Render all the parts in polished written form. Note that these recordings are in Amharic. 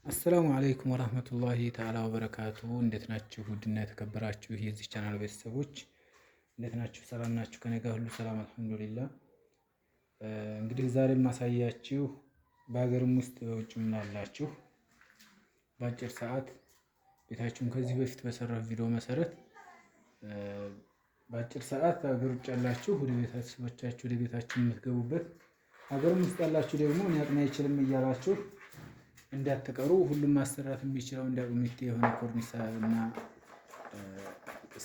አሰላሙ አለይኩም ወራህመቱላሂ ተዓላ ወበረካቱ። እንዴት ናችሁ? ውድና የተከበራችሁ የዚህ ቻናል ቤተሰቦች እንዴት ናችሁ? ሰላም ናችሁ? ከኔ ጋር ሁሉ ሰላም አልሐምዱሊላህ። እንግዲህ ዛሬ የማሳያችሁ በሀገርም ውስጥ በውጭም ላላችሁ በአጭር ሰዓት ቤታችሁን ከዚህ በፊት በሰራው ቪዲዮ መሰረት በአጭር ሰዓት ሀገር ውጭ ያላችሁ ወደ ቤተሰቦቻችሁ ወደ ቤታችሁ የምትገቡበት፣ ሀገርም ውስጥ ያላችሁ ደግሞ እኔ አቅሜ አይችልም እያላችሁ እንዳትቀሩ ሁሉም ማሰራት የሚችለው እንዳቅሚት የሆነ ኮርኒስ እና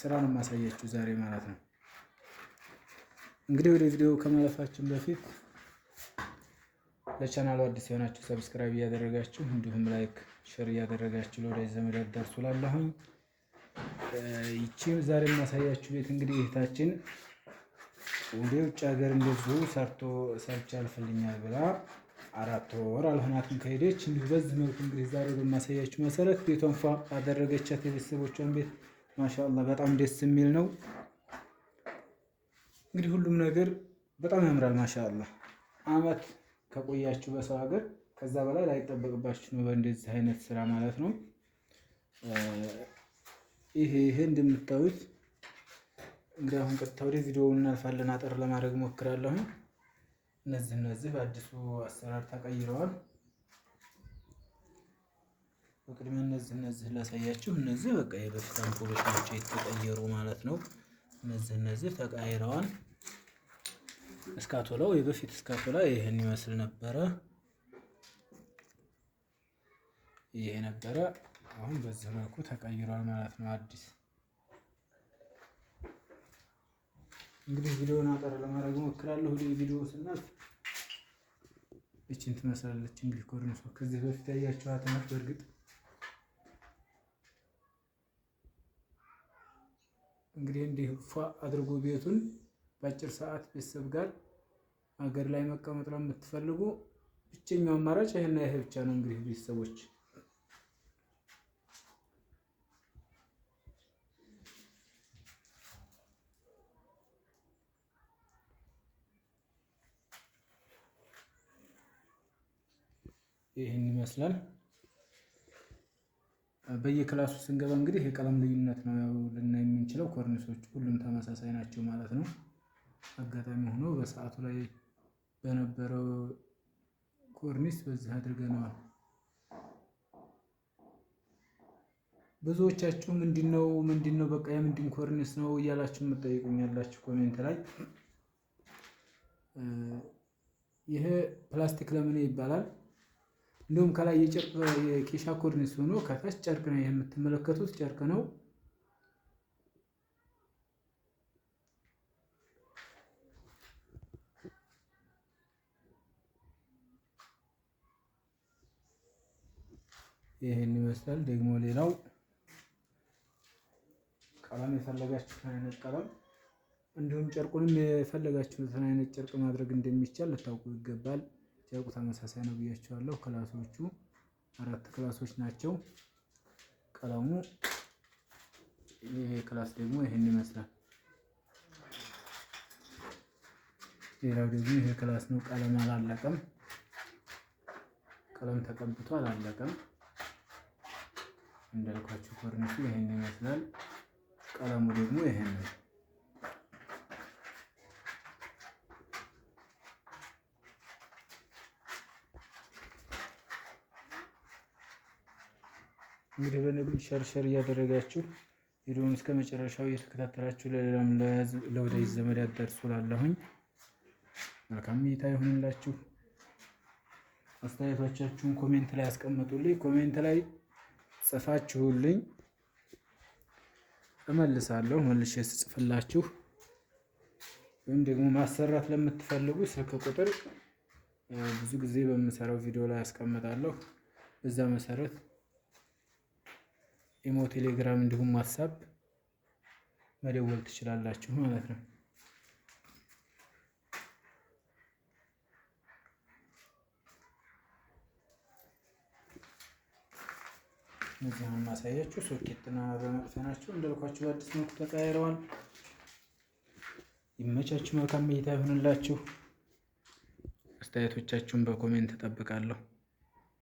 ስራ ነው የማሳያችሁ ዛሬ ማለት ነው። እንግዲህ ወደ ቪዲዮ ከማለፋችን በፊት ለቻናሉ አዲስ የሆናችሁ ሰብስክራይብ እያደረጋችሁ እንዲሁም ላይክ ሼር እያደረጋችሁ ለወዳጅ ዘመድ አዳርሱላለሁኝ። ይቺ ዛሬ የማሳያችሁ ቤት እንግዲህ እህታችን ወደ ውጭ ሀገር እንደዚሁ ሰርቻ አልፈልኛል ብላ 4 ወር አልሆናትም ከሄደች። እንዲሁ በዚህ መልኩ እንግዲህ ዛሬ በማሳያችሁ መሰረት ቤቷን ፏ አደረገቻት። የቤተሰቦቿን ቤት ማሻአላህ በጣም ደስ የሚል ነው። እንግዲህ ሁሉም ነገር በጣም ያምራል ማሻአላህ። አመት ከቆያችሁ በሰው ሀገር ከዛ በላይ ላይጠበቅባችሁ ነው በእንደዚህ አይነት ስራ ማለት ነው። ይሄ እንደምታዩት እንግዲህ አሁን ቀጥታ ወደ ቪዲዮውን እናልፋለን። አጠር ለማድረግ ሞክራለሁ። እነዚህ በአዲሱ አሰራር ተቀይረዋል። በቅድሚያ እነዚህ ላሳያችሁ። እነዚህ በቃ የበፊት አምፖሎች ናቸው የተቀየሩ ማለት ነው። እነዚህ ተቀይረዋል። እስካቶላው የበፊት እስካቶላ ይሄን ይመስል ነበረ። ይሄ ነበረ። አሁን በዚህ መልኩ ተቀይሯል ማለት ነው። አዲስ እንግዲህ ቪዲዮውን አጠር ለማድረግ ሞክራለሁ። ወደ ቪዲዮ ስናልፍ እቺን ትመስላለች። እንግዲህ ኮርኒሷ ከዚህ በፊት ያያችኋት ናት። በእርግጥ እንግዲህ እንዲህ ፏ አድርጎ ቤቱን በአጭር ሰዓት ቤተሰብ ጋር ሀገር ላይ መቀመጥ ለምትፈልጉ ብቸኛው አማራጭ ይሄና ይሄ ብቻ ነው። እንግዲህ ቤተሰቦች ይሄን ይመስላል። በየክላሱ ስንገባ እንግዲህ የቀለም ልዩነት ነው ያው ልናይ የምንችለው። ኮርኒሶቹ ሁሉም ተመሳሳይ ናቸው ማለት ነው። አጋጣሚ ሆኖ በሰዓቱ ላይ በነበረው ኮርኒስ በዚህ አድርገነዋል። ብዙዎቻችሁ ምንድነው በቃ የምንድን ኮርኒስ ነው እያላችሁ የምትጠይቁኛላችሁ ኮሜንት ላይ። ይሄ ፕላስቲክ ለምን ይባላል? እንዲሁም ከላይ የጨርቅ የኬሻ ኮርኒስ ሆኖ ከታች ጨርቅ ነው። የምትመለከቱት ጨርቅ ነው። ይሄን ይመስላል። ደግሞ ሌላው ቀለም የፈለጋችሁትን አይነት ቀለም እንዲሁም ጨርቁንም የፈለጋችሁትን አይነት ጨርቅ ማድረግ እንደሚቻል ልታውቁ ይገባል። ጨርቁ ተመሳሳይ ነው ብያችኋለሁ። ክላሶቹ 4 ክላሶች ናቸው። ቀለሙ ይሄ ክላስ ደግሞ ይሄን ይመስላል። ሌላው ደግሞ ይሄ ክላስ ነው። ቀለም አላለቀም። ቀለም ተቀብቶ አላለቀም። እንዳልኳችሁ ኮርኒሱ ይሄን ይመስላል። ቀለሙ ደግሞ ይሄን ነው። እንግዲህ በነብይ ሸርሸር እያደረጋችሁ ቪዲዮውን እስከ መጨረሻው እየተከታተላችሁ ለሌላም ለወዳጅ ዘመድ አዳርሱላለሁኝ። መልካም እይታ ይሁንላችሁ። አስተያየቶቻችሁን ኮሜንት ላይ አስቀምጡልኝ። ኮሜንት ላይ ጽፋችሁልኝ እመልሳለሁ። መልሼ ስጽፍላችሁ ወይም ደግሞ ማሰራት ለምትፈልጉ ስልክ ቁጥር ብዙ ጊዜ በምሰራው ቪዲዮ ላይ አስቀምጣለሁ። በዛ መሰረት ኢሞ፣ ቴሌግራም እንዲሁም ዋትስአፕ መደወል ትችላላችሁ ማለት ነው። እነዚህን ማሳያችሁ ሶኬትና በመጥፊያ ናቸው። እንዳልኳችሁ በአዲስ መልኩ ተቀያይረዋል። ይመቻችሁ። መልካም እይታ ይሁንላችሁ። አስተያየቶቻችሁን በኮሜንት እጠብቃለሁ።